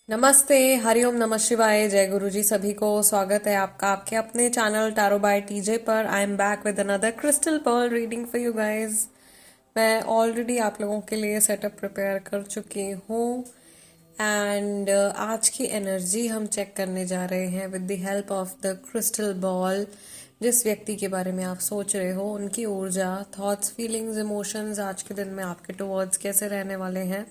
नमस्ते, हरिओम, नमः शिवाय, जय गुरु जी। सभी को स्वागत है आपका आपके अपने चैनल टैरो बाय टीजे पर। I am back with another crystal pearl reading for you guys. मैं ऑलरेडी आप लोगों के लिए सेटअप प्रिपेयर कर चुकी हूँ एंड आज की एनर्जी हम चेक करने जा रहे हैं with the help of the crystal ball. जिस व्यक्ति के बारे में आप सोच रहे हो, उनकी ऊर्जा, थॉट्स, फीलिंग्स, इमोशंस आज के दिन में आपके टुवर्ड्स कैसे रहने वाले हैं,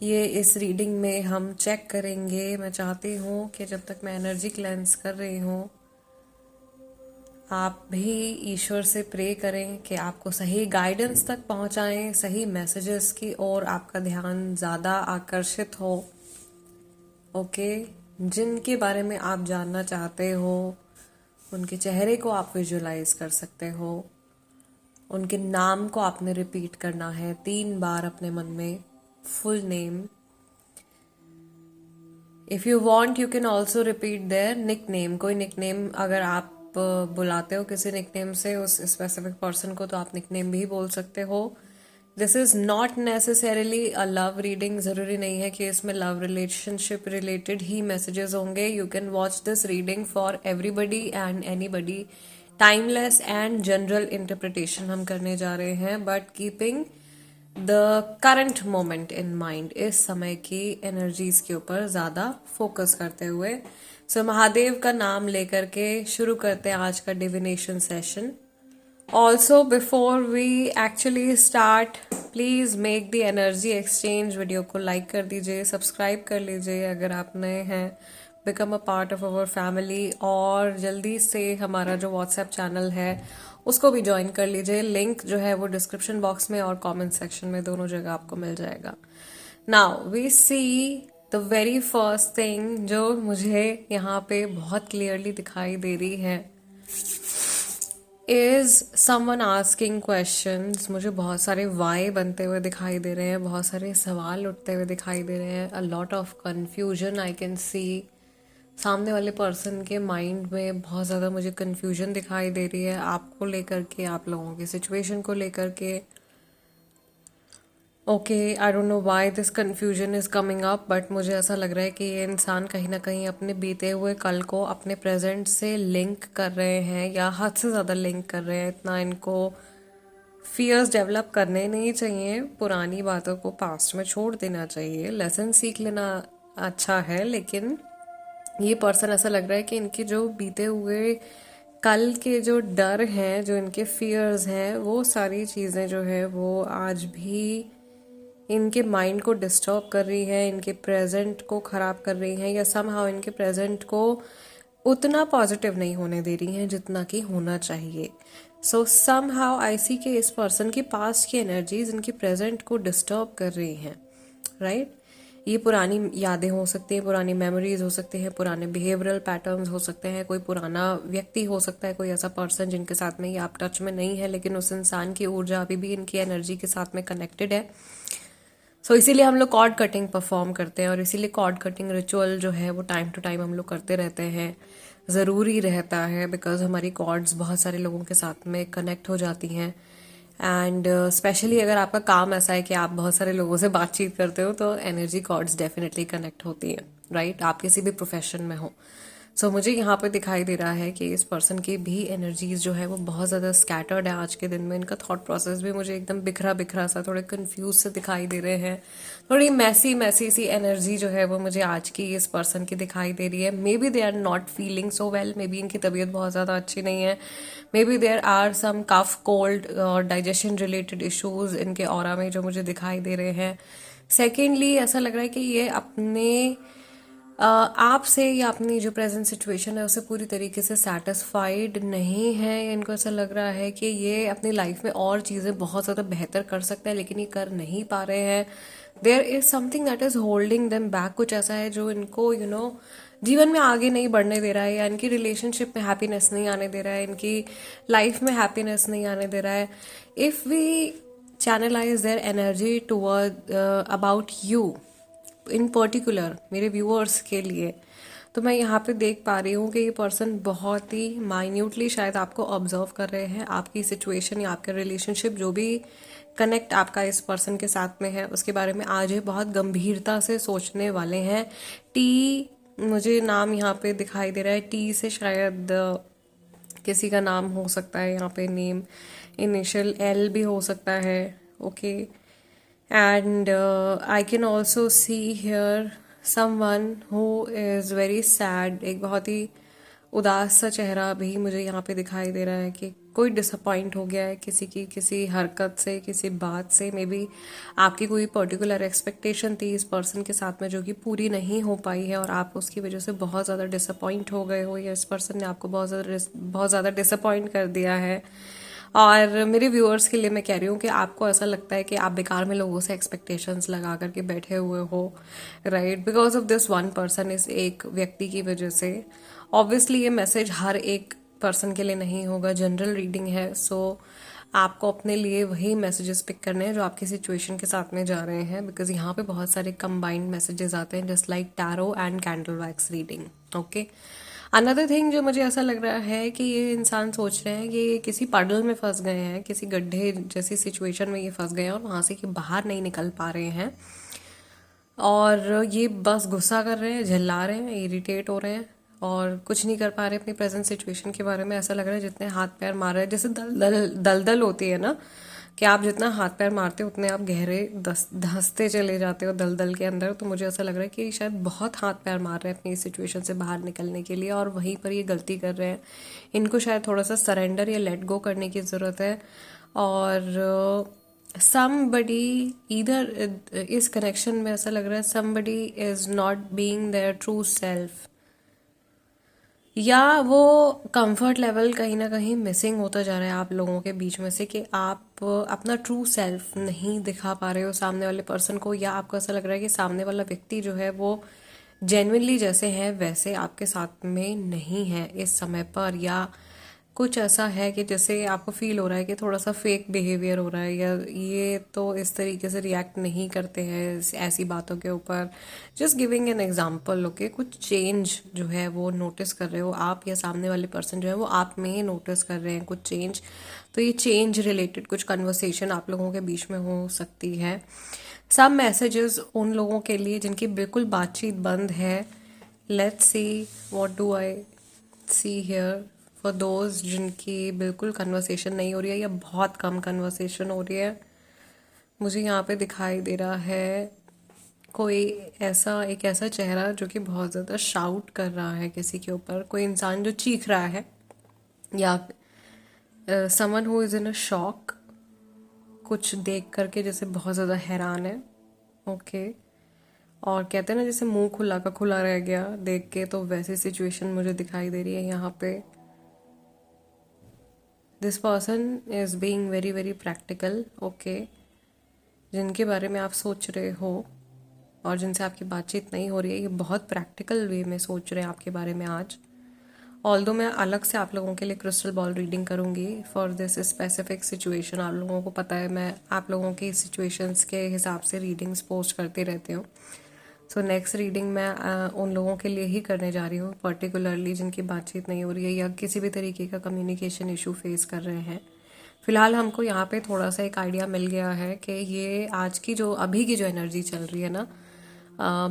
ये इस रीडिंग में हम चेक करेंगे। मैं चाहती हूँ कि जब तक मैं एनर्जी क्लेंस कर रही हूँ, आप भी ईश्वर से प्रे करें कि आपको सही गाइडेंस तक पहुँचाएं, सही मैसेजेस की ओर आपका ध्यान ज़्यादा आकर्षित हो। ओके, जिनके बारे में आप जानना चाहते हो, उनके चेहरे को आप विजुलाइज कर सकते हो। उनके नाम को आपने रिपीट करना है 3 बार अपने मन में, full name. If you want you can also repeat their nick name. कोई निक नेम अगर आप बुलाते हो किसी निक नेम से उस स्पेसिफिक पर्सन को, तो आप निक नेम भी बोल सकते हो। This is not necessarily a love reading. ज़रूरी नहीं है कि इसमें लव रिलेशनशिप रिलेटेड ही मैसेजेस होंगे। You can watch this reading for everybody and anybody. Timeless and general interpretation हम करने जा रहे हैं, but keeping the current moment in mind. इस समय की एनर्जीज के ऊपर ज़्यादा फोकस करते हुए सो महादेव का नाम लेकर के शुरू करते हैं आज का divination session. Also before we actually start, please make the energy exchange video को लाइक कर दीजिए, सब्सक्राइब कर लीजिए अगर आप नए हैं, become a part of our family, और जल्दी से हमारा जो व्हाट्सएप चैनल है उसको भी ज्वाइन कर लीजिए। लिंक जो है वो डिस्क्रिप्शन बॉक्स में और कमेंट सेक्शन में, दोनों जगह आपको मिल जाएगा। Now we see the very first thing जो मुझे यहाँ पे बहुत क्लियरली दिखाई दे रही है इज समवन आस्किंग क्वेश्चंस। मुझे बहुत सारे वाई बनते हुए दिखाई दे रहे हैं, बहुत सारे सवाल उठते हुए दिखाई दे रहे हैं। A lot of confusion I can see. सामने वाले पर्सन के माइंड में बहुत ज़्यादा मुझे कंफ्यूजन दिखाई दे रही है, आपको लेकर के, आप लोगों की सिचुएशन को लेकर के। Okay, I don't know why this confusion is coming up, but मुझे ऐसा लग रहा है कि ये इंसान कहीं ना कहीं अपने बीते हुए कल को अपने प्रेजेंट से लिंक कर रहे हैं, या हद से ज़्यादा लिंक कर रहे हैं। इतना इनको फियर्स डेवलप करने नहीं चाहिए। पुरानी बातों को पास्ट में छोड़ देना चाहिए, लेसन सीख लेना अच्छा है, लेकिन ये पर्सन ऐसा लग रहा है कि इनके जो बीते हुए कल के जो डर हैं, जो इनके फियर्स हैं, वो सारी चीज़ें जो है वो आज भी इनके माइंड को डिस्टर्ब कर रही है, इनके प्रेजेंट को ख़राब कर रही हैं, या समहाउ इनके प्रेजेंट को उतना पॉजिटिव नहीं होने दे रही हैं जितना कि होना चाहिए। सो समहाउ आई सी के इस पर्सन की पास्ट की एनर्जीज इनकी प्रेजेंट को डिस्टर्ब कर रही हैं, राइट? ये पुरानी यादें हो सकती हैं, पुरानी मेमोरीज हो सकती हैं, पुराने बिहेवियरल पैटर्न्स हो सकते हैं, कोई पुराना व्यक्ति हो सकता है, कोई ऐसा पर्सन जिनके साथ में ये आप टच में नहीं है, लेकिन उस इंसान की ऊर्जा अभी भी इनकी एनर्जी के साथ में कनेक्टेड है। सो इसीलिए हम लोग कॉर्ड कटिंग परफॉर्म करते हैं, और इसीलिए कॉर्ड कटिंग रिचुअल जो है वो टाइम टू टाइम हम लोग करते रहते हैं, ज़रूरी रहता है, बिकॉज हमारी कॉर्ड्स बहुत सारे लोगों के साथ में कनेक्ट हो जाती हैं। एंड स्पेशली अगर आपका काम ऐसा है कि आप बहुत सारे लोगों से बातचीत करते हो, तो एनर्जी कॉर्ड्स डेफिनेटली कनेक्ट होती हैं, राइट? आप किसी भी प्रोफेशन में हो। सो मुझे यहाँ पे दिखाई दे रहा है कि इस पर्सन की भी एनर्जीज जो है वो बहुत ज़्यादा स्कैटर्ड है आज के दिन में। इनका थॉट प्रोसेस भी मुझे एकदम बिखरा बिखरा सा, थोड़े कंफ्यूज से दिखाई दे रहे हैं। थोड़ी मैसी मैसी सी एनर्जी जो है वो मुझे आज की इस पर्सन की दिखाई दे रही है। Maybe they are not feeling so well, maybe इनकी तबीयत बहुत ज़्यादा अच्छी नहीं है, maybe there are some cough, cold और डाइजेशन रिलेटेड इश्यूज इनके ऑरा में जो मुझे दिखाई दे रहे हैं। सेकेंडली ऐसा लग रहा है कि ये अपने आपसे या अपनी जो प्रेजेंट सिचुएशन है उससे पूरी तरीके से सेटिस्फाइड नहीं है। इनको ऐसा लग रहा है कि ये अपनी लाइफ में और चीज़ें बहुत ज़्यादा बेहतर कर सकते हैं, लेकिन ये कर नहीं पा रहे हैं। There is something that is holding them back. कुछ ऐसा है जो इनको जीवन में आगे नहीं बढ़ने दे रहा है, या इनकी रिलेशनशिप में हैप्पीनेस नहीं आने दे रहा है, इनकी लाइफ में हैप्पीनेस नहीं आने दे रहा है। If we channelize their energy toward about you in particular, मेरे व्यूअर्स के लिए, तो मैं यहाँ पे देख पा रही हूँ कि ये पर्सन बहुत ही माइन्यूटली शायद आपको ऑब्जर्व कर रहे हैं, आपकी सिचुएशन या आपके रिलेशनशिप जो भी कनेक्ट आपका इस पर्सन के साथ में है, उसके बारे में आज ये बहुत गंभीरता से सोचने वाले हैं। टी, मुझे नाम यहाँ पे दिखाई दे रहा है, टी से शायद किसी का नाम हो सकता है यहाँ पे, नेम इनिशियल एल भी हो सकता है। Okay, and I can also see here someone who is very sad. एक बहुत ही उदास सा चेहरा भी मुझे यहाँ पे दिखाई दे रहा है कि कोई डिसअपॉइंट हो गया है किसी की, किसी हरकत से, किसी बात से। मे बी आपकी कोई पर्टिकुलर एक्सपेक्टेशन थी इस पर्सन के साथ में जो कि पूरी नहीं हो पाई है, और आप उसकी वजह से बहुत ज़्यादा डिसअपॉइंट हो गए हो, या इस पर्सन ने आपको बहुत ज़्यादा डिसअपॉइंट कर दिया है। और मेरे व्यूअर्स के लिए मैं कह रही हूँ कि आपको ऐसा लगता है कि आप बेकार में लोगों से एक्सपेक्टेशंस लगा करके बैठे हुए हो, right, because of this one person, इस एक व्यक्ति की वजह से। ऑब्वियसली ये मैसेज हर एक पर्सन के लिए नहीं होगा, जनरल रीडिंग है, सो आपको अपने लिए वही मैसेजेस पिक करने हैं जो आपकी सिचुएशन के साथ में जा रहे हैं, बिकॉज यहाँ पे बहुत सारे कंबाइंड मैसेजेस आते हैं, just like tarot and candle wax reading. Okay, another thing जो मुझे ऐसा लग रहा है कि ये इंसान सोच रहे हैं कि ये किसी पडल में फंस गए हैं, किसी गड्ढे जैसी सिचुएशन में ये फंस गए हैं और वहाँ से ये बाहर नहीं निकल पा रहे हैं, और ये बस गुस्सा कर रहे हैं, झल्ला रहे हैं, इरिटेट हो रहे हैं और कुछ नहीं कर पा रहे अपनी प्रेजेंट सिचुएशन के बारे में। ऐसा लग रहा है जितने हाथ पैर मार रहे हैं, जैसे दलदल होती है ना, कि आप जितना हाथ पैर मारते हो उतने आप गहरे धंसते चले जाते हो दलदल के अंदर। तो मुझे ऐसा लग रहा है कि शायद बहुत हाथ पैर मार रहे हैं अपनी इस सिचुएशन से बाहर निकलने के लिए, और वहीं पर ये गलती कर रहे हैं। इनको शायद थोड़ा सा सरेंडर या लेट गो करने की ज़रूरत है। और somebody इधर इस कनेक्शन में ऐसा लग रहा है somebody is not being their true self, या वो कंफर्ट लेवल कहीं ना कहीं मिसिंग होता जा रहा है आप लोगों के बीच में से, कि आप अपना ट्रू सेल्फ नहीं दिखा पा रहे हो सामने वाले पर्सन को, या आपको ऐसा लग रहा है कि सामने वाला व्यक्ति जो है वो जेन्युइनली जैसे हैं वैसे आपके साथ में नहीं है इस समय पर, या कुछ ऐसा है कि जैसे आपको फील हो रहा है कि थोड़ा सा फेक बिहेवियर हो रहा है, या ये तो इस तरीके से रिएक्ट नहीं करते हैं ऐसी बातों के ऊपर। Just giving an example. Okay, कुछ चेंज जो है वो नोटिस कर रहे हो आप, या सामने वाले पर्सन जो है वो आप में ही नोटिस कर रहे हैं कुछ चेंज। तो ये चेंज रिलेटेड कुछ कन्वर्सेशन आप लोगों के बीच में हो सकती है। सब मैसेजेस उन लोगों के लिए जिनकी बिल्कुल बातचीत बंद है। Let's see what do I see here for those जिनकी बिल्कुल कन्वर्सेशन नहीं हो रही है या बहुत कम कन्वर्सेशन हो रही है। मुझे यहाँ पे दिखाई दे रहा है कोई एक ऐसा चेहरा जो कि बहुत ज़्यादा शाउट कर रहा है किसी के ऊपर, कोई इंसान जो चीख रहा है, या someone who is in a shock, कुछ देख करके जैसे बहुत ज़्यादा हैरान है। ओके, और कहते हैं ना जैसे मुंह खुला का खुला रह गया देख के, तो वैसी सिचुएशन मुझे दिखाई दे रही है यहाँ पे। This person is being very very practical. Okay, जिनके बारे में आप सोच रहे हो और जिनसे आपकी बातचीत नहीं हो रही है, ये बहुत प्रैक्टिकल वे में सोच रहे हैं आपके बारे में आज। ऑल्दो मैं अलग से आप लोगों के लिए क्रिस्टल बॉल रीडिंग करूंगी फॉर दिस स्पेसिफिक सिचुएशन। आप लोगों को पता है मैं आप लोगों की सिचुएशंस के हिसाब से रीडिंग्स पोस्ट करती रहती हूँ। सो नेक्स्ट रीडिंग मैं उन लोगों के लिए ही करने जा रही हूँ पर्टिकुलरली जिनकी बातचीत नहीं हो रही है या किसी भी तरीके का कम्युनिकेशन इशू फेस कर रहे हैं। फिलहाल हमको यहाँ पे थोड़ा सा एक आइडिया मिल गया है कि ये आज की जो अभी की जो एनर्जी चल रही है ना,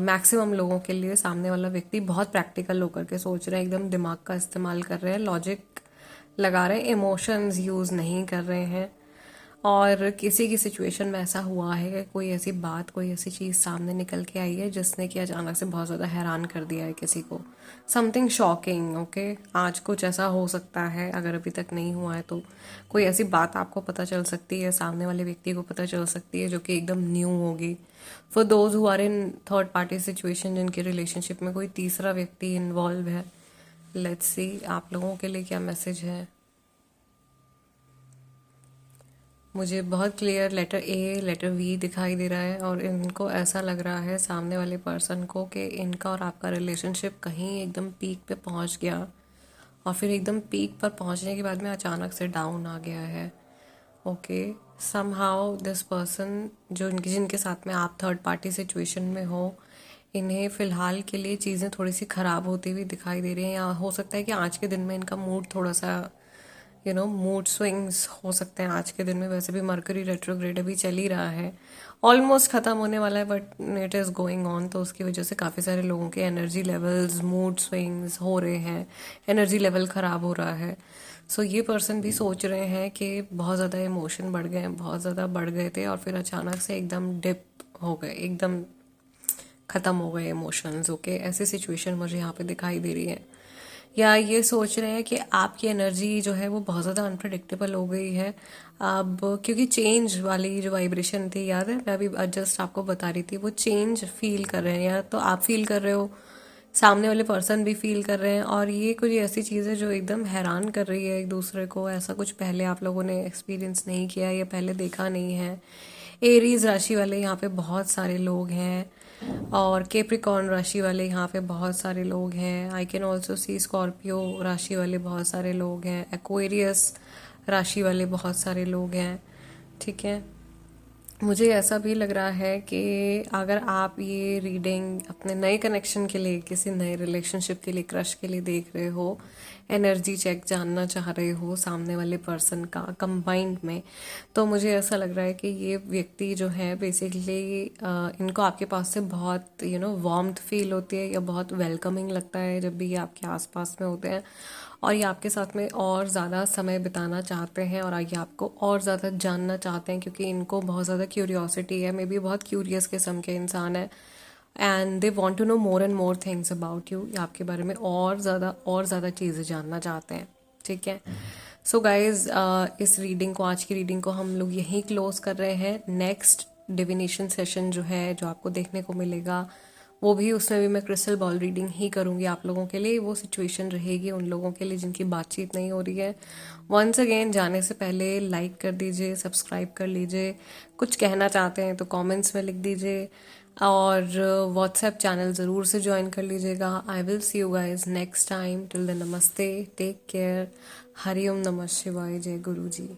मैक्सिमम लोगों के लिए सामने वाला व्यक्ति बहुत प्रैक्टिकल होकर के सोच रहे हैं, एकदम दिमाग का इस्तेमाल कर रहे हैं, लॉजिक लगा रहे हैं, इमोशंस यूज़ नहीं कर रहे हैं। और किसी की सिचुएशन में ऐसा हुआ है कि कोई ऐसी बात, कोई ऐसी चीज़ सामने निकल के आई है जिसने कि अचानक से बहुत ज़्यादा हैरान कर दिया है किसी को। Something shocking. ओके, आज कुछ ऐसा हो सकता है, अगर अभी तक नहीं हुआ है तो कोई ऐसी बात आपको पता चल सकती है, सामने वाले व्यक्ति को पता चल सकती है जो कि एकदम न्यू होगी। For those who are in third party situation, जिनके रिलेशनशिप में कोई तीसरा व्यक्ति इन्वॉल्व है, लेट्स सी आप लोगों के लिए क्या मैसेज है। मुझे बहुत clear letter A, letter V दिखाई दे रहा है, और इनको ऐसा लग रहा है सामने वाले पर्सन को कि इनका और आपका रिलेशनशिप कहीं एकदम पीक पे पहुंच गया, और फिर एकदम पीक पर पहुंचने के बाद में अचानक से डाउन आ गया है। ओके, समहाउ दिस पर्सन जो जिनके साथ में आप थर्ड पार्टी सिचुएशन में हो, इन्हें फ़िलहाल के लिए चीज़ें थोड़ी सी ख़राब होती हुई दिखाई दे रही हैं, या हो सकता है कि आज के दिन में इनका मूड थोड़ा सा मूड स्विंग्स हो सकते हैं आज के दिन में। वैसे भी मरकरी रेट्रोग्रेड अभी चल ही रहा है, ऑलमोस्ट ख़त्म होने वाला है, but it is going on. तो उसकी वजह से काफ़ी सारे लोगों के एनर्जी लेवल्स, मूड स्विंग्स हो रहे हैं, एनर्जी लेवल ख़राब हो रहा है। सो ये पर्सन भी सोच रहे हैं कि बहुत ज़्यादा इमोशन बढ़ गए हैं, बहुत ज़्यादा बढ़ गए थे और फिर अचानक से एकदम डिप हो गए, एकदम ख़त्म हो गए इमोशंस। ओके, ऐसी सिचुएशन मुझे यहाँ पे दिखाई दे रही है। या ये सोच रहे हैं कि आपकी एनर्जी जो है वो बहुत ज़्यादा अनप्रडिक्टेबल हो गई है अब, क्योंकि चेंज वाली जो वाइब्रेशन थी, याद है मैं अभी जस्ट आपको बता रही थी, वो चेंज फील कर रहे हैं, या तो आप फील कर रहे हो, सामने वाले पर्सन भी फील कर रहे हैं। और ये कुछ ऐसी चीज़ है जो एकदम हैरान कर रही है एक दूसरे को। ऐसा कुछ पहले आप लोगों ने एक्सपीरियंस नहीं किया या पहले देखा नहीं है। एरीज राशि वाले यहाँ पे बहुत सारे लोग हैं, और केप्रिकॉर्न राशि वाले यहाँ पे बहुत सारे लोग हैं। I can also see Scorpio राशि वाले बहुत सारे लोग हैं, एक्वेरियस राशि वाले बहुत सारे लोग हैं। ठीक है, मुझे ऐसा भी लग रहा है कि अगर आप ये रीडिंग अपने नए कनेक्शन के लिए, किसी नए रिलेशनशिप के लिए, क्रश के लिए देख रहे हो, एनर्जी चेक जानना चाह रहे हो सामने वाले पर्सन का कंबाइंड में, तो मुझे ऐसा लग रहा है कि ये व्यक्ति जो है बेसिकली इनको आपके पास से बहुत वार्मथ फील होती है, या बहुत वेलकमिंग लगता है जब भी ये आपके आसपास में होते हैं, और ये आपके साथ में और ज़्यादा समय बिताना चाहते हैं, और ये आपको और ज़्यादा जानना चाहते हैं, क्योंकि इनको बहुत ज़्यादा क्यूरियोसिटी है, मे बी बहुत क्यूरियस किस्म के इंसान है, and they want to know more and more things about you. ये आपके बारे में और ज़्यादा चीज़ें जानना चाहते हैं। ठीक है, सो गाइज इस रीडिंग को, आज की रीडिंग को हम लोग यहीं क्लोज कर रहे हैं। नेक्स्ट डिविनेशन सेशन जो है, जो आपको देखने को मिलेगा, वो भी, उसमें भी मैं क्रिस्टल बॉल रीडिंग ही करूँगी आप लोगों के लिए। वो सिचुएशन रहेगी उन लोगों के लिए जिनकी बातचीत नहीं हो रही है। वंस अगेन, जाने से पहले लाइक कर दीजिए, सब्सक्राइब कर लीजिए, कुछ कहना चाहते हैं तो कमेंट्स में लिख दीजिए, और व्हाट्सएप चैनल ज़रूर से ज्वाइन कर लीजिएगा। I will see you guys next time. Till the नमस्ते, टेक केयर, हरिओम नमः शिवाय, जय गुरु जी।